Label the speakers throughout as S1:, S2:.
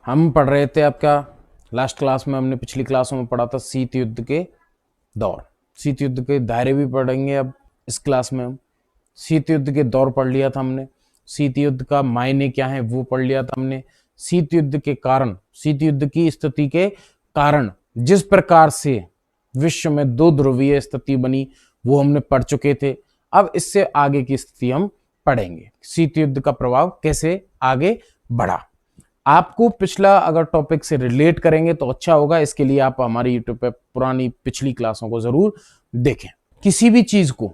S1: हम पढ़ रहे थे आपका लास्ट क्लास में, हमने पिछली क्लासों में पढ़ा था शीत युद्ध के दौर। शीत युद्ध के दायरे भी पढ़ेंगे अब इस क्लास में हम। शीत युद्ध के दौर पढ़ लिया था हमने, शीत युद्ध का मायने क्या है वो पढ़ लिया था हमने। शीत युद्ध के कारण, शीत युद्ध की स्थिति के कारण जिस प्रकार से विश्व में दो ध्रुवीय स्थिति बनी वो हमने पढ़ चुके थे। अब इससे आगे की स्थिति हम पढ़ेंगे, शीत युद्ध का प्रभाव कैसे आगे बढ़ा। आपको पिछला अगर टॉपिक से रिलेट करेंगे तो अच्छा होगा, इसके लिए आप हमारी यूट्यूब पे पुरानी पिछली क्लासों को जरूर देखें। किसी भी चीज को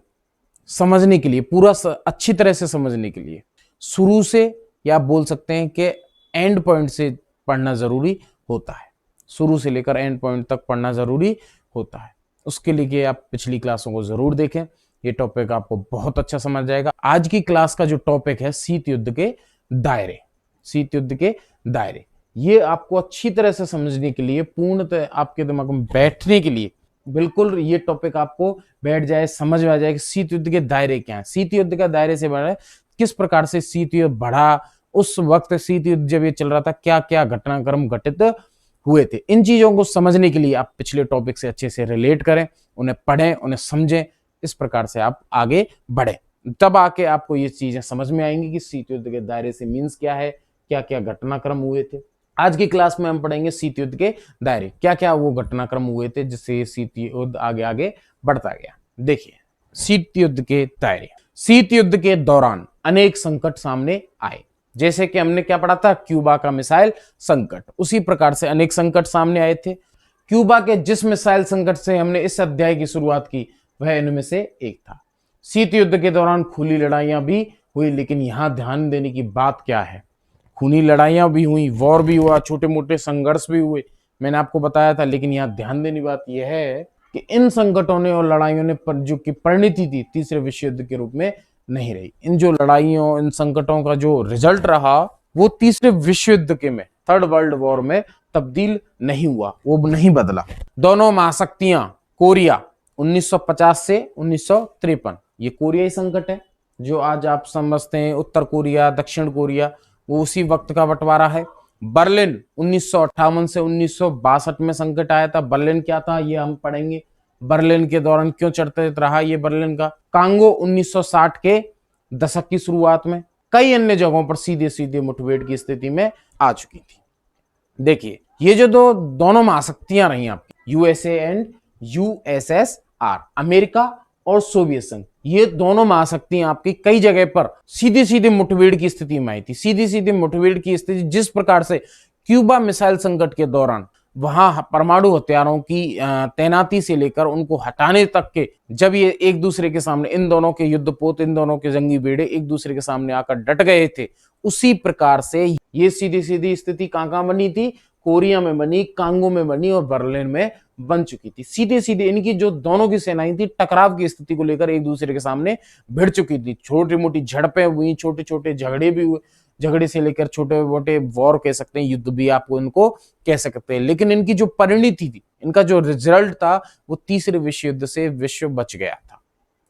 S1: समझने के लिए, पूरा अच्छी तरह से समझने के लिए शुरू से या आप बोल सकते हैं कि एंड पॉइंट से पढ़ना जरूरी होता है। शुरू से लेकर एंड पॉइंट तक पढ़ना जरूरी होता है। उसके लिए आप पिछली क्लासों को जरूर देखें, ये टॉपिक आपको बहुत अच्छा समझ जाएगा। आज की क्लास का जो टॉपिक है शीत युद्ध के दायरे, शीत युद्ध के दायरे, ये आपको अच्छी तरह से समझने के लिए, पूर्णतः आपके दिमाग में बैठने के लिए, बिल्कुल ये टॉपिक आपको बैठ जाए, समझ में आ जाए कि शीत युद्ध के दायरे क्या है, शीत युद्ध का दायरे से बढ़ा, किस प्रकार से शीत युद्ध बढ़ा, उस वक्त शीत युद्ध जब ये चल रहा था क्या क्या घटनाक्रम घटित हुए थे। इन चीजों को समझने के लिए आप पिछले टॉपिक से अच्छे से रिलेट करें, उन्हें पढ़ें, उन्हें समझें, इस प्रकार से आप आगे बढ़े। तब आके आपको ये चीजें समझ में आएंगी कि शीत युद्ध के दायरे से मीन्स क्या है, क्या क्या घटनाक्रम हुए थे। आज की क्लास में हम पढ़ेंगे शीत युद्ध के दायरे, क्या क्या वो घटनाक्रम हुए थे जिससे शीत युद्ध आगे आगे बढ़ता गया। देखिए, शीत युद्ध के दायरे। शीत युद्ध के दौरान अनेक संकट सामने आए, जैसे कि हमने क्या पढ़ा था, क्यूबा का मिसाइल संकट, उसी प्रकार से अनेक संकट सामने आए थे। क्यूबा के जिस मिसाइल संकट से हमने इस अध्याय की शुरुआत की वह इनमें से एक था। शीत युद्ध के दौरान खुली लड़ाइयां भी हुई, लेकिन यहां ध्यान देने की बात क्या है, खूनी लड़ाइयां भी हुई, वॉर भी हुआ, छोटे मोटे संघर्ष भी हुए, मैंने आपको बताया था। लेकिन यहाँ ध्यान देने की बात यह है कि इन संकटों ने और लड़ाइयों ने जो की परिणति थी तीसरे विश्व युद्ध के रूप में नहीं रही। इन जो लड़ाइयों, इन संकटों का जो रिजल्ट रहा वो तीसरे विश्व युद्ध के में, थर्ड वर्ल्ड वॉर में तब्दील नहीं हुआ, वो नहीं बदला। दोनों महाशक्तियां, कोरिया 1950 से 1953, ये कोरियाई संकट है जो आज आप समझते हैं, उत्तर कोरिया, दक्षिण कोरिया, वो उसी वक्त का बंटवारा है। बर्लिन 1958 से 1962 में संकट आया था। बर्लिन क्या था ये हम पढ़ेंगे, बर्लिन के दौरान क्यों चर्चित रहा ये बर्लिन का। कांगो 1960 के दशक की शुरुआत में, कई अन्य जगहों पर सीधे सीधे मुठभेड़ की स्थिति में आ चुकी थी। देखिए, ये जो दोनों महाशक्तियां रही आपकी, यूएसए एंड यूएसएसआर, अमेरिका और सोवियत संघ, ये दोनों महाशक्तियां आपकी कई जगह पर सीधे सीधे मुठभेड़ की स्थिति में आई थी। सीधी सीधे मुठभेड़ की स्थिति, जिस प्रकार से क्यूबा मिसाइल संकट के दौरान वहां परमाणु हथियारों की तैनाती से लेकर उनको हटाने तक के, जब ये एक दूसरे के सामने, इन दोनों के युद्धपोत, इन दोनों के जंगी बेड़े एक दूसरे के सामने आकर डट गए थे, उसी प्रकार से ये सीधी सीधी स्थिति कहां बनी थी, कोरिया में बनी, कांगो में बनी और बर्लिन में बन चुकी थी। सीधे सीधे इनकी जो दोनों की सेनाएं थी, टकराव की स्थिति को लेकर एक दूसरे के सामने भिड़ चुकी थी। छोटी मोटी झड़पें हुई, छोटे छोटे झगड़े भी हुए, झगड़े से लेकर छोटे मोटे वॉर कह सकते हैं, युद्ध भी आपको इनको कह सकते हैं। लेकिन इनकी जो परिणति थी, इनका जो रिजल्ट था, वो तीसरे विश्व युद्ध से विश्व बच गया था,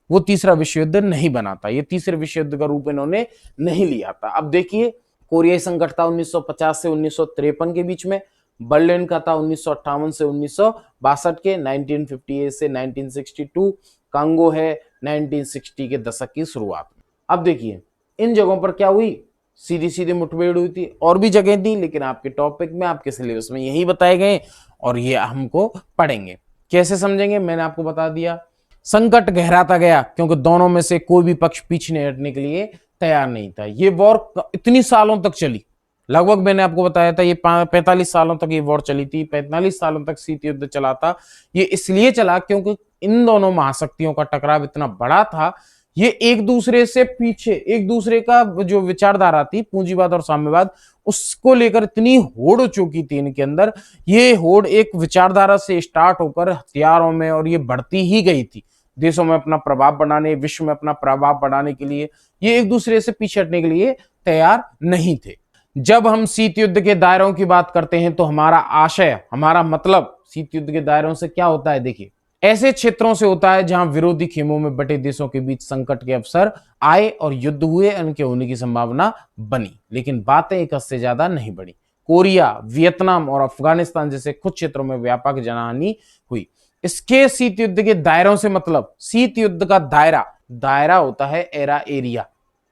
S1: वो तीसरा विश्व युद्ध नहीं बना था, ये तीसरे विश्व युद्ध का रूप इन्होंने नहीं लिया था। अब देखिए, कोरियाई संकट था 1950 से 1953 के बीच में, बर्लिन का था 1958 से 1962 के, 1958 से 1962, कांगो है 1960 के दशक की शुरुआत में। अब देखिए, इन जगहों पर क्या हुई, सीधी सीधी मुठभेड़ हुई थी, और भी जगह थी, लेकिन आपके टॉपिक में, आपके सिलेबस में यही बताए गए और ये हमको पढ़ेंगे। कैसे समझेंगे मैंने आपको बता दिया। संकट गहराता गया क्योंकि दोनों में से कोई भी पक्ष पीछे नहीं हटने के लिए तैयार नहीं था। ये वॉर इतनी सालों तक चली, लगभग मैंने आपको बताया था ये 45 सालों तक ये वॉर चली थी, 45 सालों तक शीत युद्ध चला था। ये इसलिए चला क्योंकि इन दोनों महाशक्तियों का टकराव इतना बड़ा था, ये एक दूसरे से पीछे, एक दूसरे का जो विचारधारा थी, पूंजीवाद और साम्यवाद, उसको लेकर इतनी होड़ हो चुकी थी इनके अंदर। ये होड़ एक विचारधारा से स्टार्ट होकर हथियारों में, और ये बढ़ती ही गई थी देशों में अपना प्रभाव बनाने, विश्व में अपना प्रभाव बढ़ाने के लिए। ये एक दूसरे से पीछे हटने के लिए तैयार नहीं थे। जब हम शीत युद्ध के दायरों की बात करते हैं तो हमारा आशय, हमारा मतलब शीत युद्ध के दायरों से क्या होता है, देखिए, ऐसे क्षेत्रों से होता है जहां विरोधी खेमों में बटे देशों के बीच संकट के अवसर आए और युद्ध हुए, उनके होने की संभावना बनी, लेकिन बातें एक हद से ज्यादा नहीं बढ़ी। कोरिया, वियतनाम और अफगानिस्तान जैसे कुछ क्षेत्रों में व्यापक जनहानि हुई। इसके शीत युद्ध के दायरों से मतलब, शीत युद्ध का दायरा, दायरा होता है एरिया,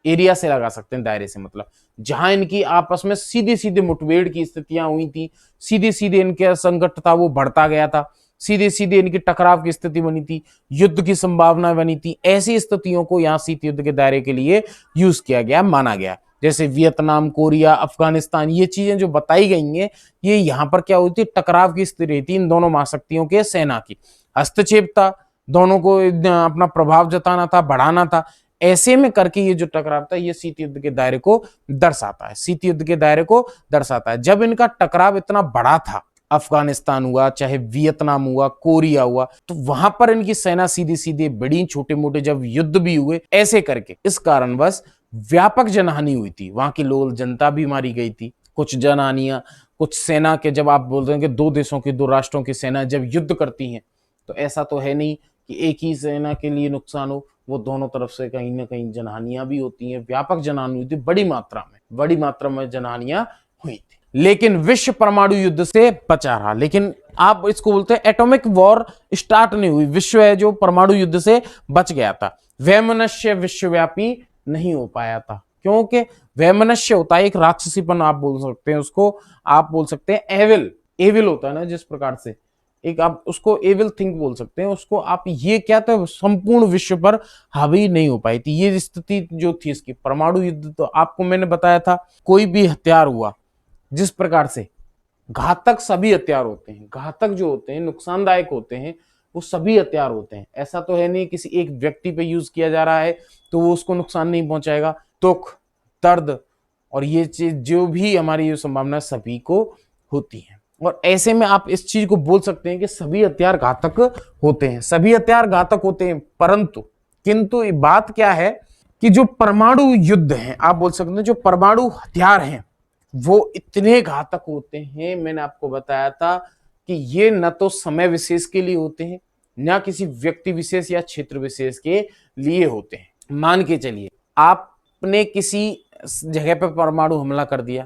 S1: एरिया से लगा सकते हैं दायरे से मतलब, जहां इनकी आपस में सीधी सीधी मुठभेड़ की स्थितियां हुई थी, सीधे सीधे इनके संकट था वो बढ़ता गया था, सीधे सीधे इनकी टकराव की स्थिति बनी थी, युद्ध की संभावना बनी थी, ऐसी स्थितियों को यहां शीत युद्ध के दायरे के लिए यूज किया गया, माना गया। जैसे वियतनाम, कोरिया, अफगानिस्तान, ये चीजें जो बताई गई हैं, ये यहां पर क्या होती, टकराव की स्थिति रहती इन दोनों महाशक्तियों के सेना की, हस्तक्षेप था, दोनों को अपना प्रभाव जताना था, बढ़ाना था, ऐसे में करके ये जो टकराव था ये शीत युद्ध के दायरे को दर्शाता है, शीत युद्ध के दायरे को दर्शाता है। जब इनका टकराव इतना बड़ा था, अफगानिस्तान हुआ, चाहे वियतनाम हुआ, कोरिया हुआ, तो वहां पर इनकी सेना सीधी सीधी बड़ी, छोटे मोटे जब युद्ध भी हुए, ऐसे करके इस कारणवश व्यापक जनहानि हुई थी, वहां की लोग जनता भी मारी गई थी, कुछ जनहानियां, कुछ सेना के, जब आप बोलते हैं कि दो देशों की, दो राष्ट्रों की सेना जब युद्ध करती हैं, तो ऐसा तो है नहीं कि एक ही सेना के लिए नुकसान हो, वो दोनों तरफ से कहीं ना कहीं जनहानियां भी होती हैं, व्यापक जनहानि हुई थी, बड़ी मात्रा में जनहानियां हुई थी। लेकिन विश्व परमाणु युद्ध से बचा रहा, लेकिन आप इसको बोलते हैं एटॉमिक वॉर स्टार्ट नहीं हुई, विश्व है जो परमाणु युद्ध से बच गया था, वैमनस्य विश्वव्यापी नहीं हो पाया था, क्योंकि वैमनस्य होता है एक राक्षसीपन, आप बोल सकते हैं उसको, आप बोल सकते हैं एविल होता है ना, जिस प्रकार से एक आप उसको एविल थिंक बोल सकते हैं उसको, आप ये क्या था, संपूर्ण विश्व पर हावी नहीं हो पाई थी ये स्थिति जो थी इसकी। परमाणु युद्ध तो आपको मैंने बताया था, कोई भी हथियार हुआ, जिस प्रकार से घातक सभी हथियार होते हैं, घातक जो होते हैं, नुकसानदायक होते हैं, वो सभी हथियार होते हैं, ऐसा तो है नहीं किसी एक व्यक्ति पे यूज किया जा रहा है तो वो उसको नुकसान नहीं पहुंचाएगा। दुख, दर्द और ये चीज जो भी हमारी ये संभावना सभी को होती है, और ऐसे में आप इस चीज को बोल सकते हैं कि सभी हथियार घातक होते हैं, सभी हथियार घातक होते हैं, परंतु किंतु बात क्या है कि जो परमाणु युद्ध है, आप बोल सकते हैं जो परमाणु हथियार हैं वो इतने घातक होते हैं, मैंने आपको बताया था कि ये न तो समय विशेष के लिए होते हैं, न किसी व्यक्ति विशेष या क्षेत्र विशेष के लिए होते हैं। मान के चलिए आपने किसी जगह पर परमाणु हमला कर दिया,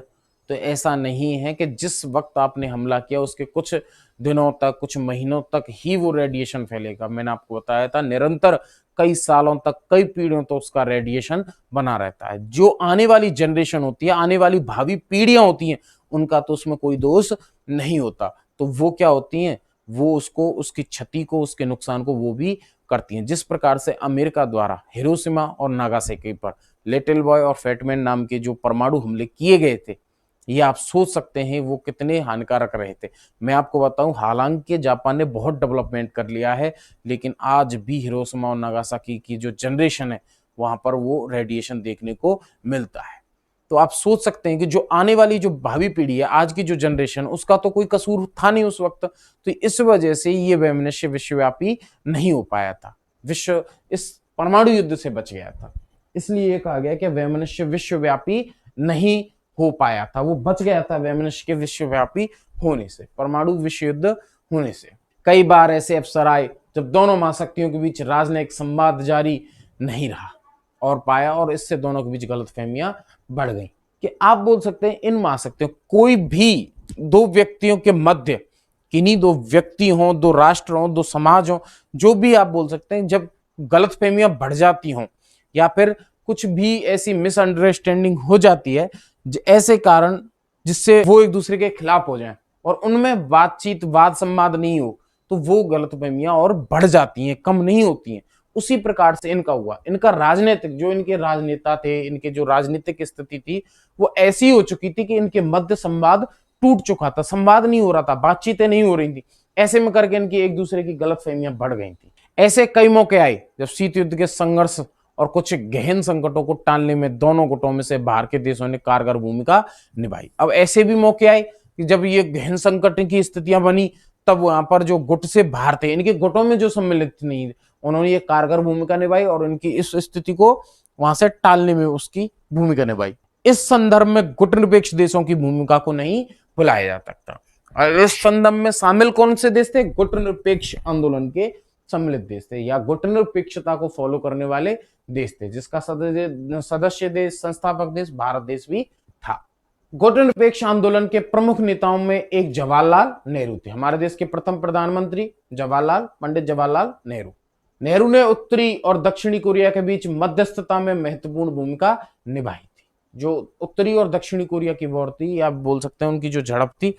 S1: तो ऐसा नहीं है कि जिस वक्त आपने हमला किया उसके कुछ दिनों तक, कुछ महीनों तक ही वो रेडिएशन फैलेगा। मैंने आपको बताया था निरंतर कई सालों तक, कई पीढ़ियों तक उसका रेडिएशन बना रहता है। जो आने वाली जनरेशन होती है, आने वाली भावी पीढ़ियां होती हैं, उनका तो उसमें कोई दोष नहीं होता, तो वो क्या होती हैं, वो उसको, उसकी क्षति को, उसके नुकसान को वो भी करती हैं। जिस प्रकार से अमेरिका द्वारा हिरोशिमा और नागासाकी पर लिटिल बॉय और फैटमैन नाम के जो परमाणु हमले किए गए थे, ये आप सोच सकते हैं वो कितने हानिकारक रहे थे। मैं आपको बताऊं, हालांकि जापान ने बहुत डेवलपमेंट कर लिया है, लेकिन आज भी हिरोशिमा और नागासाकी की जो जनरेशन है वहां पर वो रेडिएशन देखने को मिलता है। तो आप सोच सकते हैं कि जो आने वाली जो भावी पीढ़ी है, आज की जो जनरेशन, उसका तो कोई कसूर था नहीं उस वक्त, तो इस वजह से ये वैमनस्य विश्वव्यापी नहीं हो पाया था, विश्व इस परमाणु युद्ध से बच गया था। इसलिए ये कहा गया कि वैमनस्य विश्वव्यापी नहीं हो पाया था, वो बच गया था वैमनस्य के विश्वव्यापी होने से, परमाणु विश्व युद्ध होने से। कई बार ऐसे अवसर आए जब दोनों महाशक्तियों के बीच राजनयिक संवाद जारी नहीं रहा और पाया, और इससे दोनों के बीच गलतफहमियां बढ़ गई। कि आप बोल सकते हैं इन महाशक्तियों, कोई भी दो व्यक्तियों के मध्य, किन्हीं दो व्यक्ति हों, दो राष्ट्र हों, दो समाज हों, जो भी आप बोल सकते हैं, जब गलतफहमियां बढ़ जाती हों या फिर कुछ भी ऐसी मिसअंडरस्टैंडिंग हो जाती है, ऐसे कारण जिससे वो एक दूसरे के खिलाफ हो जाएं और उनमें बातचीत, वाद संवाद नहीं हो, तो वो गलतफहमियां और बढ़ जाती हैं, कम नहीं होती हैं। उसी प्रकार से इनका हुआ, इनका राजनीतिक, जो इनके राजनेता थे, इनके जो राजनीतिक स्थिति थी वो ऐसी हो चुकी थी कि इनके मध्य संवाद टूट चुका था, संवाद नहीं हो रहा था, बातचीतें नहीं हो रही थी। ऐसे में करके इनकी एक दूसरे की गलतफहमियां बढ़ गई थी। ऐसे कई मौके आए जब शीत युद्ध के संघर्ष और कुछ गहन संकटों को टालने में दोनों गुटों में से बाहर के देशों ने कारगर भूमिका निभाई। अब ऐसे भी मौके आए कि जब ये गहन संकट की स्थितियां बनी, तब वहां पर जो गुट से बाहर थे, इनके गुटों में जो सम्मिलित नहीं, उन्होंने ये कारगर भूमिका निभाई और इनकी इस स्थिति को वहां से टालने में उसकी भूमिका निभाई। इस संदर्भ में गुट निरपेक्ष देशों की भूमिका को नहीं भुलाया जा सकता। और इस संदर्भ में शामिल कौन से देश थे? गुट निरपेक्ष आंदोलन के सम्मिलित देश थे या गुट निरपेक्षता को फॉलो करने वाले देश थे, जिसका सदस्य देश, संस्थापक देश भारत देश भी था। गुटनिरपेक्ष आंदोलन के प्रमुख नेताओं में एक जवाहरलाल नेहरू थे। हमारे देश के प्रथम प्रधानमंत्री पंडित जवाहरलाल नेहरू। नेहरू ने उत्तरी और दक्षिणी कोरिया के बीच मध्यस्थता में महत्वपूर्ण भूमिका निभाई थी। जो उत्तरी और दक्षिणी कोरिया की वॉर थी, आप बोल सकते हैं उनकी जो झड़प थी,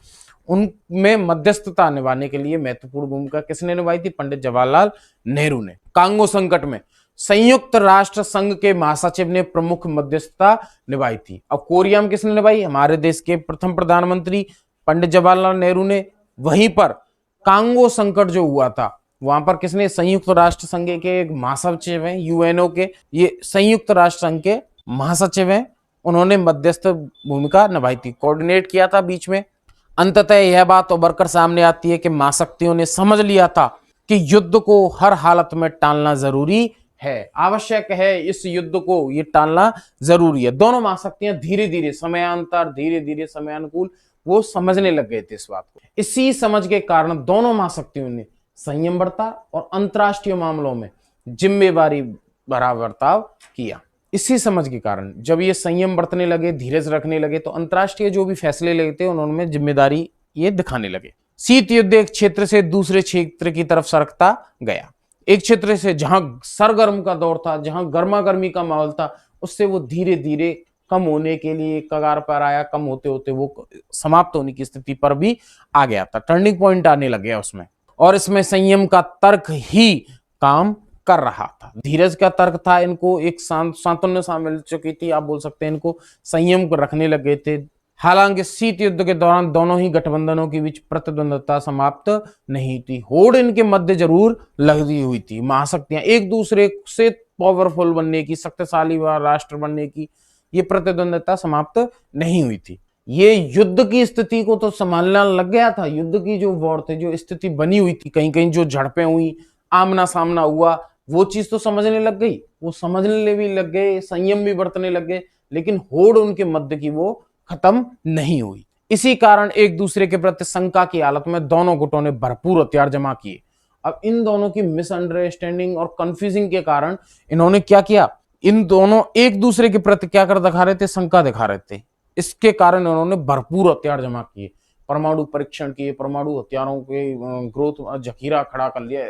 S1: उनमें मध्यस्थता निभाने के लिए महत्वपूर्ण भूमिका किसने निभाई थी? पंडित जवाहरलाल नेहरू ने। कांगो संकट में संयुक्त राष्ट्र संघ के महासचिव ने प्रमुख मध्यस्थता निभाई थी। अब कोरिया में किसने निभाई? हमारे देश के प्रथम प्रधानमंत्री पंडित जवाहरलाल नेहरू ने। वहीं पर कांगो संकट जो हुआ था, वहां पर किसने? संयुक्त राष्ट्र संघ के एक महासचिव हैं, यूएनओ के, ये संयुक्त राष्ट्र संघ के महासचिव हैं, उन्होंने मध्यस्थ भूमिका निभाई थी, कोऑर्डिनेट किया था बीच में। अंततः यह बात उभर कर सामने आती है कि महाशक्तियों ने समझ लिया था कि युद्ध को हर हालत में टालना जरूरी है, आवश्यक है, इस युद्ध को ये टालना जरूरी है। दोनों महाशक्तियां धीरे धीरे समयांतर, धीरे धीरे समयानुकूल वो समझने लग गए थे इस बात को। इसी समझ के कारण दोनों महाशक्तियों ने संयम बरता और अंतरराष्ट्रीय मामलों में जिम्मेवारी भरा बर्ताव किया। इसी समझ के कारण जब ये संयम बरतने लगे, धीरज रखने लगे, तो अंतरराष्ट्रीय जो भी फैसले लेते उन्होंने जिम्मेदारी ये दिखाने लगे। शीत युद्ध एक क्षेत्र से दूसरे क्षेत्र की तरफ सरकता गया। एक क्षेत्र से जहां सरगर्म का दौर था, जहां गर्मा गर्मी का माहौल था, उससे वो धीरे धीरे कम होने के लिए कगार पर आया, कम होते होते वो समाप्त होने की स्थिति पर भी आ गया था, टर्निंग पॉइंट आने लग गया उसमें। और इसमें संयम का तर्क ही काम कर रहा था, धीरज का तर्क था, इनको एक सांत्वना सा मिल चुकी थी, आप बोल सकते हैं इनको संयम को रखने लग गए थे। हालांकि शीत युद्ध के दौरान दोनों ही गठबंधनों के बीच प्रतिद्वंदता समाप्त नहीं थी, होड़ इनके मध्य जरूर लगी हुई थी। महाशक्तियां एक दूसरे से पावरफुल बनने की, शक्तिशाली राष्ट्र बनने की, ये प्रतिद्वंदता समाप्त नहीं हुई थी। ये युद्ध की स्थिति को तो संभालना लग गया था। युद्ध की जो वॉर थे, जो स्थिति बनी हुई थी, कहीं कहीं जो झड़पें हुई, आमना सामना हुआ, वो चीज तो समझने लग गई, वो समझने भी लग गए, संयम भी बरतने लग गए, लेकिन होड़ उनके मध्य की वो खत्म नहीं हुई। इसी कारण एक दूसरे के प्रति शंका की हालत में दोनों गुटों ने भरपूर हथियार जमा किए। अब इन दोनों की मिसअंडरस्टैंडिंग और कंफ्यूजिंग के कारण इन्होंने क्या किया? इन दोनों एक दूसरे के प्रति क्या कर दिखा रहे थे? शंका दिखा रहे थे। इसके कारण इन्होंने भरपूर हथियार जमा किए, परमाणु परीक्षण किए, परमाणु हथियारों के ग्रोथ जखीरा खड़ा कर लिया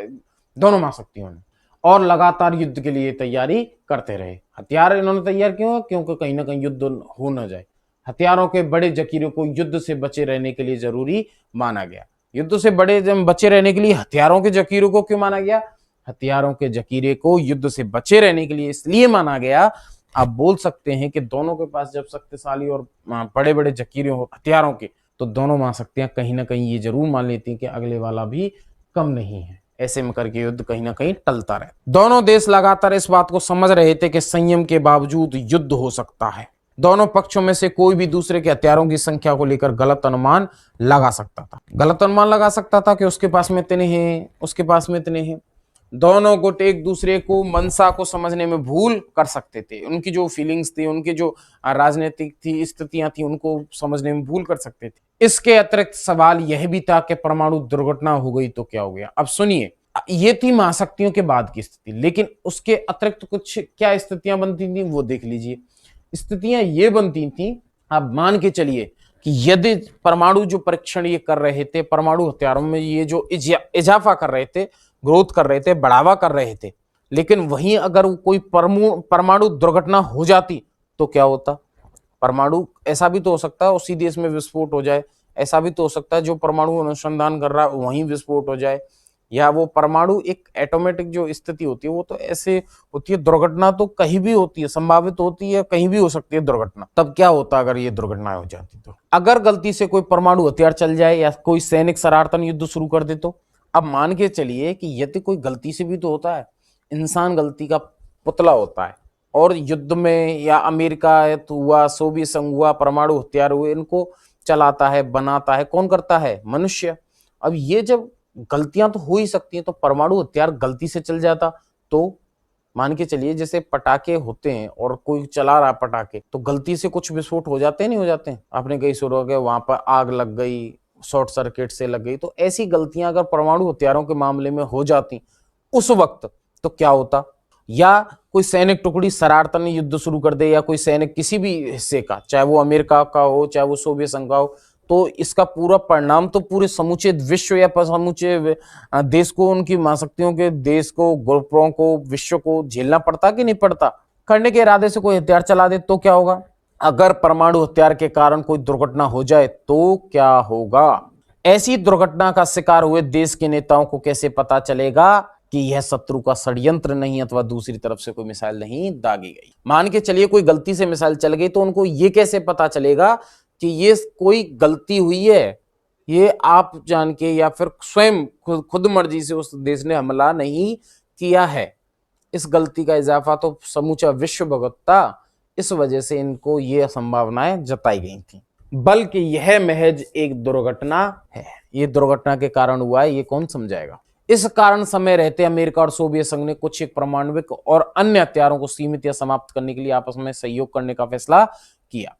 S1: दोनों महाशक्तियों ने, और लगातार युद्ध के लिए तैयारी करते रहे। हथियार इन्होंने तैयार क्यों? क्योंकि कहीं ना कहीं युद्ध हो न जाए। हथियारों के बड़े जखीरे को युद्ध से बचे रहने के लिए जरूरी माना गया। युद्ध से बड़े बचे रहने के लिए हथियारों के जखीरों को क्यों माना गया? हथियारों के जखीरे को युद्ध से बचे रहने के लिए इसलिए माना गया, आप बोल सकते हैं कि दोनों के पास जब शक्तिशाली और बड़े बड़े जखीरे हो हथियारों के, तो दोनों महाशक्तियां कहीं ना कहीं ये जरूर मान लेती कि अगले वाला भी कम नहीं है। ऐसे में करके युद्ध कहीं ना कहीं टलता रहे। दोनों देश लगातार इस बात को समझ रहे थे कि संयम के बावजूद युद्ध हो सकता है। दोनों पक्षों में से कोई भी दूसरे के हथियारों की संख्या को लेकर गलत अनुमान लगा सकता था। गलत अनुमान लगा सकता था कि उसके पास में इतने हैं, उसके पास में इतने हैं। दोनों गुट एक दूसरे को मंशा को समझने में भूल कर सकते थे। उनकी जो फीलिंग्स थी, उनकी जो राजनीतिक थी स्थितियां थी, उनको समझने में भूल कर सकते थे। इसके अतिरिक्त सवाल यह भी था कि परमाणु दुर्घटना हो गई तो क्या हो गया। अब सुनिए, ये थी महाशक्तियों के बाद की स्थिति, लेकिन उसके अतिरिक्त कुछ क्या स्थितियां बनती थी वो देख लीजिए। स्थितियां ये बनती थी, आप मान के चलिए कि यदि परमाणु जो परीक्षण ये कर रहे थे, परमाणु हथियारों में ये जो इजाफा कर रहे थे, ग्रोथ कर रहे थे, बढ़ावा कर रहे थे, लेकिन वहीं अगर कोई परमाणु दुर्घटना हो जाती तो क्या होता? परमाणु ऐसा भी तो हो सकता है उसी देश में विस्फोट हो जाए, ऐसा भी तो हो सकता है जो परमाणु अनुसंधान कर रहा है वहीं विस्फोट हो जाए, या वो परमाणु एक एटोमेटिक जो स्थिति होती है वो तो ऐसे होती है। दुर्घटना तो कहीं भी होती है, संभावित होती है, कहीं भी हो सकती है दुर्घटना। तब क्या होता अगर ये दुर्घटना हो जाती तो? अगर गलती से कोई परमाणु हथियार चल जाए या कोई सैनिक शरारतन युद्ध शुरू कर दे तो? अब मान के चलिए कि यदि कोई गलती से भी तो होता है, इंसान गलती का पुतला होता है, और युद्ध में या अमेरिका हुआ, सोवियत संघ हुआ, परमाणु हथियार हुए, इनको चलाता है, बनाता है, कौन करता है? मनुष्य। अब ये जब गलतियां तो हो ही सकती हैं, तो परमाणु हथियार गलती से चल जाता तो मान के चलिए जैसे पटाखे होते हैं और कोई चला रहा पटाखे, तो गलती से कुछ विस्फोट हो जाते हैं नहीं हो जाते हैं? आपने कहीं सुना होगा वहां पर आग लग गई, शॉर्ट सर्किट से लग गई, तो ऐसी गलतियां अगर परमाणु हथियारों के मामले में हो जाती उस वक्त तो क्या होता? या कोई सैनिक टुकड़ी शरारतन युद्ध शुरू कर दे, या कोई सैनिक किसी भी हिस्से का, चाहे वो अमेरिका का हो चाहे वो सोवियत संघ का हो, तो इसका पूरा परिणाम तो पूरे समूचे विश्व या समूचे देश को, उनकी महाशक्तियों के देश को, ग्रुपों को, विश्व को झेलना पड़ता कि नहीं पड़ता। करने के इरादे से कोई हथियार चला दे तो क्या होगा? अगर परमाणु हथियार के कारण कोई दुर्घटना हो जाए तो क्या होगा? ऐसी दुर्घटना का शिकार हुए देश के नेताओं को कैसे पता चलेगा कि यह शत्रु का षड्यंत्र नहीं अथवा दूसरी तरफ से कोई मिसाइल नहीं दागी गई? मान के चलिए कोई गलती से मिसाइल चल गई, तो उनको यह कैसे पता चलेगा कि ये कोई गलती हुई है? ये आप जान के या फिर स्वयं खुद मर्जी से उस देश ने हमला नहीं किया है। इस गलती का इजाफा तो समूचा विश्व भुगतता, इस वजह से इनको ये संभावनाएं जताई गई थी। बल्कि यह महज एक दुर्घटना है। ये दुर्घटना के कारण हुआ है, ये कौन समझाएगा? इस कारण समय रहते अमेरिका और सोवियत संघ ने कुछ एक परमाणविक और अन्य हथियारों को सीमित या समाप्त करने के लिए आपस में सहयोग करने का फैसला किया।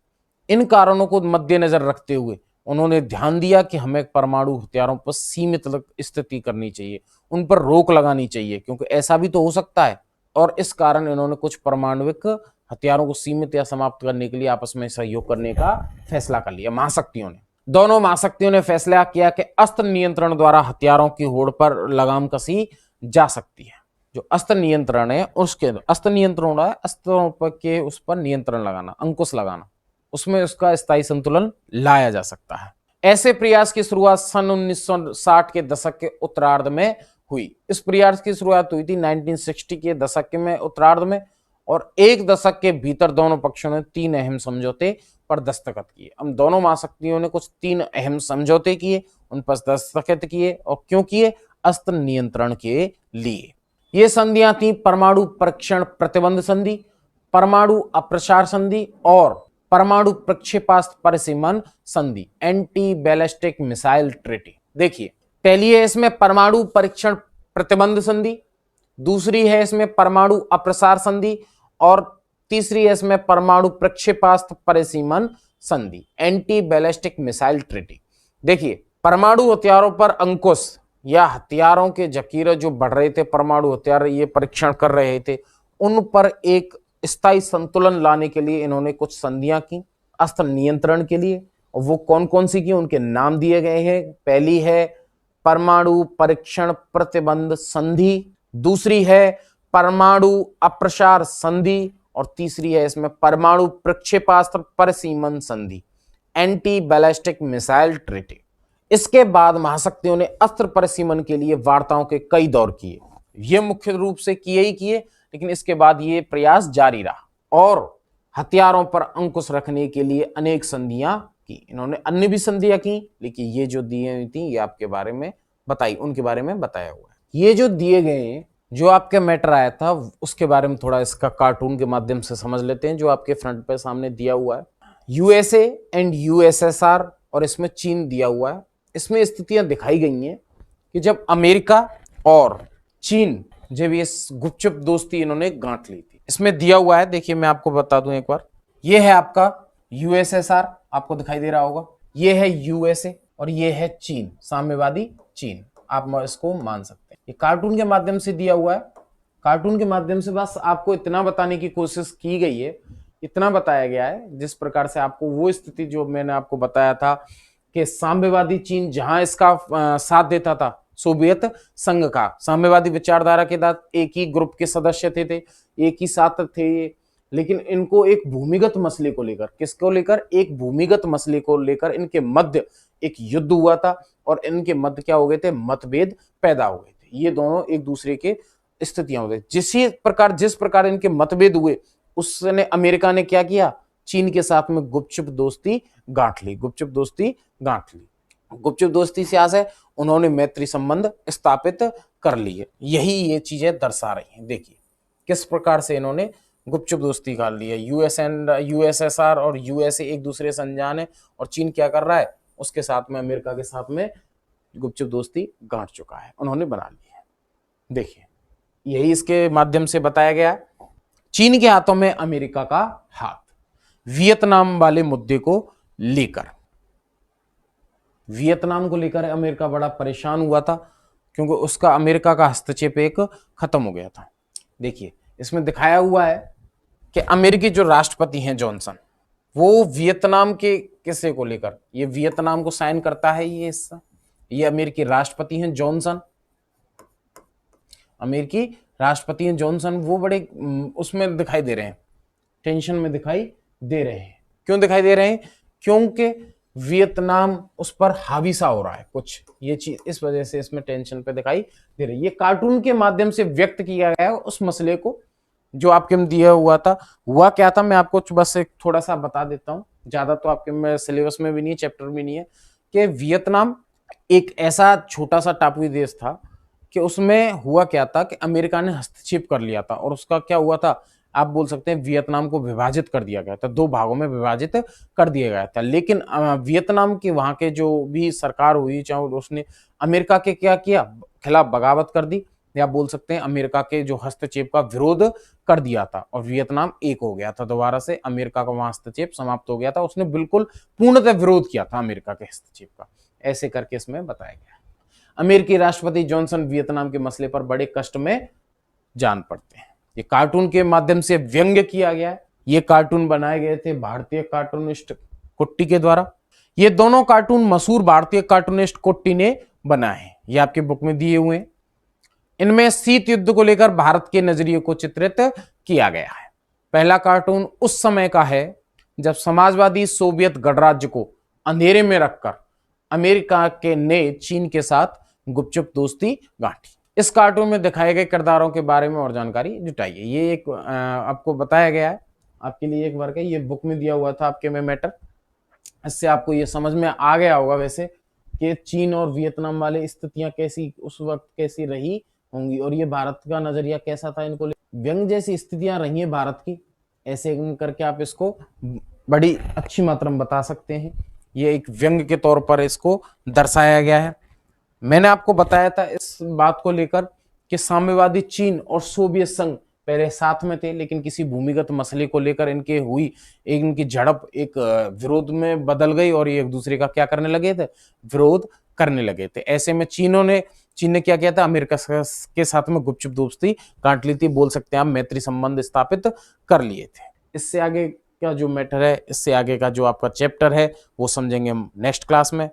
S1: इन कारणों को मद्देनजर रखते हुए उन्होंने ध्यान दिया कि हमें परमाणु हथियारों पर सीमित स्थिति करनी चाहिए, उन पर रोक लगानी चाहिए, क्योंकि ऐसा भी तो हो सकता है। और इस कारण इन्होंने कुछ परमाणुविक हथियारों को सीमित या समाप्त करने के लिए आपस में सहयोग करने का फैसला कर लिया महाशक्तियों ने। दोनों महाशक्तियों ने फैसला किया कि अस्त्र नियंत्रण द्वारा हथियारों की होड़ पर लगाम कसी जा सकती है। जो अस्त्र नियंत्रण है उसके अस्त्र नियंत्रण हो रहा है, अस्त्रों पर के उस पर नियंत्रण लगाना, अंकुश लगाना, उसमें उसका स्थायी संतुलन लाया जा सकता है। ऐसे प्रयास की शुरुआत सन 1960 के दशक के उत्तरार्ध में हुई। इस प्रयास की शुरुआत हुई थी 1960 के दशक में उत्तरार्ध में, और एक दशक के भीतर दोनों पक्षों ने 3 अहम समझौते पर दस्तखत किए। हम दोनों महाशक्तियों ने कुछ 3 अहम समझौते किए, उन पर दस्तखत किए। और क्यों किए? अस्त्र नियंत्रण के लिए। ये संधियां थी परमाणु परीक्षण प्रतिबंध संधि, परमाणु अप्रसार संधि और परमाणु प्रक्षेपास्त्र परिसीमन संधि, एंटी बैलिस्टिक मिसाइल ट्रीटी। देखिए, पहली है इसमें परमाणु परीक्षण प्रतिबंध संधि, दूसरी है इसमें परमाणु अप्रसार संधि, और तीसरी है इसमें परमाणु प्रक्षेपास्त्र परिसीमन संधि, एंटी बैलिस्टिक मिसाइल ट्रीटी। देखिए, परमाणु हथियारों पर अंकुश या हथियारों के जखीरे जो बढ़ रहे थे, परमाणु हथियार ये परीक्षण कर रहे थे, उन पर एक स्थायी संतुलन लाने के लिए इन्होंने कुछ संधियां की अस्त्र नियंत्रण के लिए। और वो कौन कौन सी की, उनके नाम दिए गए हैं। पहली है परमाणु परीक्षण प्रतिबंध संधि, दूसरी है परमाणु अप्रसार संधि, और तीसरी है इसमें परमाणु प्रक्षेपास्त्र परिसीमन संधि, एंटी बैलिस्टिक मिसाइल ट्रीटी। इसके बाद महाशक्तियों ने अस्त्र परिसीमन के लिए वार्ताओं के कई दौर किए। ये मुख्य रूप से किए ही किए, लेकिन इसके बाद ये प्रयास जारी रहा और हथियारों पर अंकुश रखने के लिए अनेक संधियां की। इन्होंने अन्य भी संधियां की, लेकिन ये जो दी हुई थी ये आपके बारे में बताई, उनके बारे में बताया हुआ है। ये जो दिए गए, जो आपके मैटर आया था, उसके बारे में थोड़ा इसका कार्टून के माध्यम से समझ लेते हैं, जो आपके फ्रंट पे सामने दिया हुआ है। यूएसए एंड यूएसएसआर, और इसमें चीन दिया हुआ है। इसमें स्थितियां दिखाई गई हैं कि जब अमेरिका और चीन जब ये गुपचुप दोस्ती इन्होंने गांठ ली थी। इसमें दिया हुआ है, देखिए मैं आपको बता दूं एक बार। ये है आपका यूएसएसआर, आपको दिखाई दे रहा होगा। ये है यूएसए और ये है चीन, साम्यवादी चीन, आप इसको मान सकते हैं। ये कार्टून के माध्यम से दिया हुआ है। कार्टून के माध्यम से बस आपको इतना बताने की कोशिश की गई है, इतना बताया गया है जिस प्रकार से आपको वो स्थिति जो मैंने आपको बताया था कि साम्यवादी चीन जहां इसका साथ देता था सोवियत संघ का, साम्यवादी विचारधारा के साथ एक ही ग्रुप के सदस्य थे, एक ही साथ थे, लेकिन इनको एक भूमिगत मसले को लेकर, किसको लेकर? एक भूमिगत मसले को लेकर इनके मध्य एक युद्ध हुआ था और इनके मध्य क्या हो गए थे? मतभेद पैदा हो गए थे। ये दोनों एक दूसरे के स्थितियां हो गई। जिस प्रकार इनके मतभेद हुए, उसने अमेरिका ने क्या किया? चीन के साथ में गुपचुप दोस्ती गांठ ली। गुपचुप दोस्ती गांठ ली। गुपचुप दोस्ती से आज है उन्होंने मैत्री संबंध स्थापित कर लिए। यही ये चीजें दर्शा रही हैं। देखिए किस प्रकार से इन्होंने गुपचुप दोस्ती कर ली है। यूएसएसआर और यूएसए एक दूसरे से अनजान है, और चीन क्या कर रहा है? उसके साथ में अमेरिका के साथ में गुपचुप दोस्ती गांठ चुका है, उन्होंने बना ली है। देखिए यही इसके माध्यम से बताया गया। चीन के हाथों में अमेरिका का हाथ, वियतनाम वाले मुद्दे को लेकर, वियतनाम को लेकर अमेरिका बड़ा परेशान हुआ था, क्योंकि उसका अमेरिका का हस्तक्षेप एक खत्म हो गया था। देखिए इसमें दिखाया हुआ है कि अमेरिकी जो राष्ट्रपति हैं जॉनसन, वो वियतनाम के किस्से को लेकर, ये वियतनाम को साइन करता है ये हिस्सा, ये अमेरिकी राष्ट्रपति हैं जॉनसन, अमेरिकी राष्ट्रपति हैं जॉनसन, वो बड़े उसमें दिखाई दे रहे हैं, टेंशन में दिखाई दे रहे हैं। क्यों दिखाई दे रहे हैं? क्योंकि वियतनाम उस पर हावी सा हो रहा है कुछ, ये चीज इस वजह से इसमें टेंशन पे दिखाई दे रही है। ये कार्टून के माध्यम से व्यक्त किया गया है उस मसले को जो आपके में दिया हुआ था। हुआ क्या था, मैं आपको बस एक थोड़ा सा बता देता हूं, ज्यादा तो आपके में सिलेबस में भी नहीं है, चैप्टर भी नहीं है, कि वियतनाम एक ऐसा छोटा सा टापुई देश था कि उसमें हुआ क्या था कि अमेरिका ने हस्तक्षेप कर लिया था, और उसका क्या हुआ था, आप बोल सकते हैं वियतनाम को विभाजित कर दिया गया था, दो भागों में विभाजित कर दिया गया था। लेकिन वियतनाम की वहां के जो भी सरकार हुई, चाहे उसने अमेरिका के क्या किया, खिलाफ बगावत कर दी, या बोल सकते हैं अमेरिका के जो हस्तक्षेप का विरोध कर दिया था, और वियतनाम एक हो गया था दोबारा से, अमेरिका का वहां हस्तक्षेप समाप्त हो गया था, उसने बिल्कुल पूर्णतः विरोध किया था अमेरिका के हस्तक्षेप का, ऐसे करके इसमें बताया गया। अमेरिकी राष्ट्रपति जॉनसन वियतनाम के मसले पर बड़े कष्ट में जान पड़ते हैं। ये कार्टून के माध्यम से व्यंग्य किया गया है। ये कार्टून बनाए गए थे भारतीय कार्टूनिस्ट कुट्टी के द्वारा। ये दोनों कार्टून मशहूर भारतीय कार्टूनिस्ट कुट्टी ने बनाए हैं, ये आपके बुक में दिए हुए हैं। इनमें शीत युद्ध को लेकर भारत के नजरिए को चित्रित किया गया है। पहला कार्टून उस समय का है जब समाजवादी सोवियत गणराज्य को अंधेरे में रखकर अमेरिका के ने चीन के साथ गुपचुप दोस्ती गांठी। इस कार्टून में दिखाए गए किरदारों के बारे में और जानकारी जुटाइए। ये एक आपको बताया गया है, आपके लिए एक वर्क है, ये बुक में दिया हुआ था आपके में मैटर। इससे आपको ये समझ में आ गया होगा वैसे कि चीन और वियतनाम वाले स्थितियां कैसी उस वक्त कैसी रही होंगी, और ये भारत का नजरिया कैसा था इनको व्यंग जैसी स्थितियां रही हैं भारत की, ऐसे करके आप इसको बड़ी अच्छी मात्रा में बता सकते हैं। ये एक व्यंग के तौर पर इसको दर्शाया गया है। मैंने आपको बताया था इस बात को लेकर कि साम्यवादी चीन और सोवियत संघ पहले साथ में थे, लेकिन किसी भूमिगत मसले को लेकर इनके हुई एक इनकी झड़प एक विरोध में बदल गई, और ये एक दूसरे का क्या करने लगे थे, विरोध करने लगे थे। ऐसे में चीन ने क्या किया था, अमेरिका के साथ में गुपचुप दोस्ती गांठ ली थी, बोल सकते हैं आप मैत्री संबंध स्थापित कर लिए थे। इससे आगे का जो मैटर है, इससे आगे का जो आपका चैप्टर है वो समझेंगे हम नेक्स्ट क्लास में।